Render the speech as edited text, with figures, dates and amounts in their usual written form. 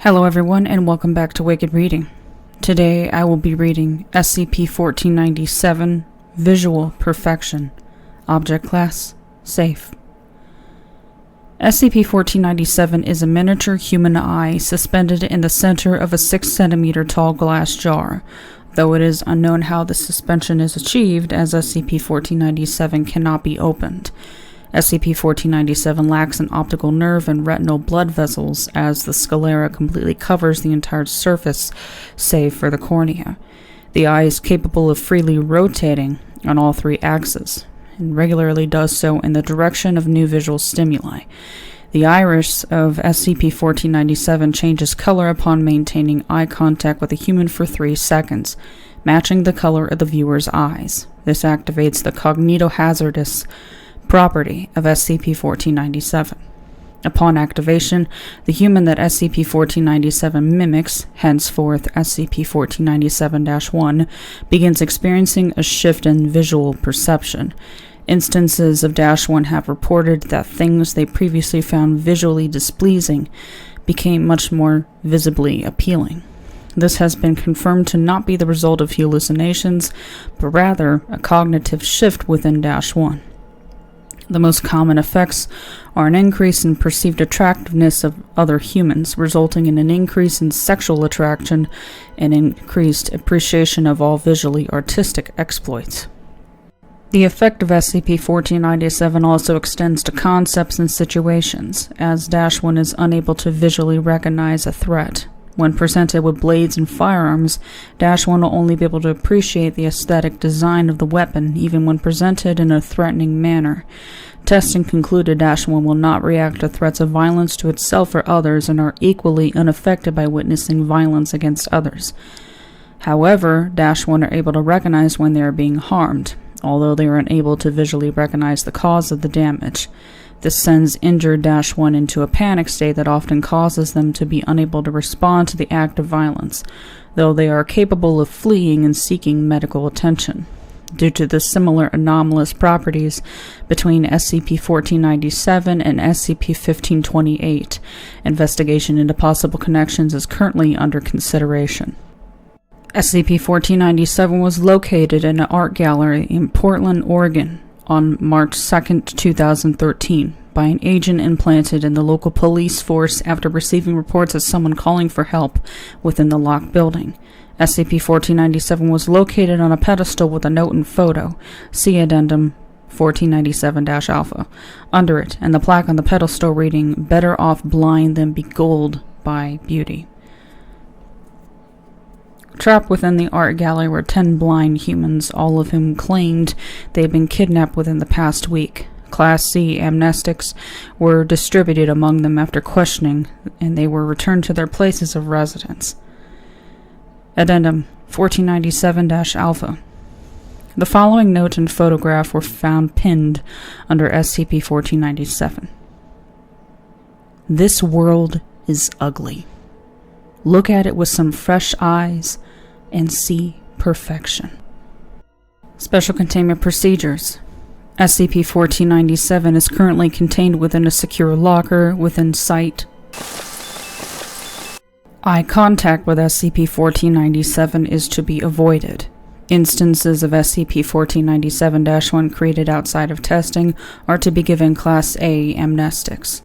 Hello everyone and welcome back to Wicked Reading. Today I will be reading SCP-1497, Visual Perfection, Object Class, Safe. SCP-1497 is a miniature human eye suspended in the center of a 6 cm tall glass jar, though it is unknown how the suspension is achieved as SCP-1497 cannot be opened. SCP-1497 lacks an optical nerve and retinal blood vessels, as the sclera completely covers the entire surface, save for the cornea. The eye is capable of freely rotating on all 3 axes, and regularly does so in the direction of new visual stimuli. The iris of SCP-1497 changes color upon maintaining eye contact with a human for 3 seconds, matching the color of the viewer's eyes. This activates the cognitohazardous property of SCP-1497. Upon activation, the human that SCP-1497 mimics, henceforth SCP-1497-1, begins experiencing a shift in visual perception. Instances of -1 have reported that things they previously found visually displeasing became much more visibly appealing. This has been confirmed to not be the result of hallucinations, but rather a cognitive shift within -1. The most common effects are an increase in perceived attractiveness of other humans, resulting in an increase in sexual attraction and increased appreciation of all visually artistic exploits. The effect of SCP-1497 also extends to concepts and situations, as -1 is unable to visually recognize a threat. When presented with blades and firearms, -1 will only be able to appreciate the aesthetic design of the weapon, even when presented in a threatening manner. Testing concluded -1 will not react to threats of violence to itself or others, and are equally unaffected by witnessing violence against others. However, -1 are able to recognize when they are being harmed, although they are unable to visually recognize the cause of the damage. This sends injured -1 into a panic state that often causes them to be unable to respond to the act of violence, though they are capable of fleeing and seeking medical attention. Due to the similar anomalous properties between SCP-1497 and SCP-1528, investigation into possible connections is currently under consideration. SCP-1497 was located in an art gallery in Portland, Oregon, on March 2, 2013, by an agent implanted in the local police force after receiving reports of someone calling for help within the locked building. SCP-1497 was located on a pedestal with a note and photo, see Addendum 1497-Alpha, under it, and the plaque on the pedestal reading, "Better off blind than beguiled by beauty." Trapped within the art gallery were 10 blind humans, all of whom claimed they had been kidnapped within the past week. Class C amnestics were distributed among them after questioning, and they were returned to their places of residence. Addendum 1497-Alpha. The following note and photograph were found pinned under SCP-1497. This world is ugly. Look at it with some fresh eyes and see perfection. Special Containment Procedures. SCP-1497 is currently contained within a secure locker within sight. Eye contact with SCP-1497 is to be avoided. Instances of SCP-1497-1 created outside of testing are to be given Class A amnestics.